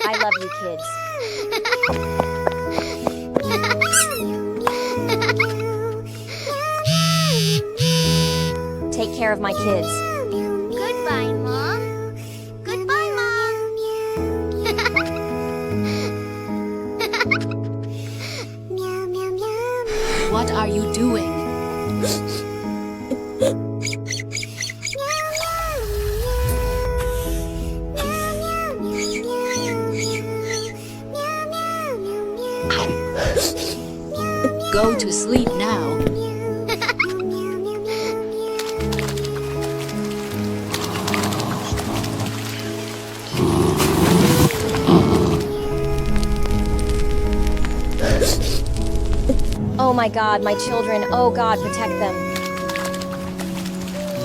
I love you kids. Take care of my kids. Goodbye, Mom. Goodbye, Mom. What are you doing? Go to sleep now. Oh my God, my children. Oh God, protect them.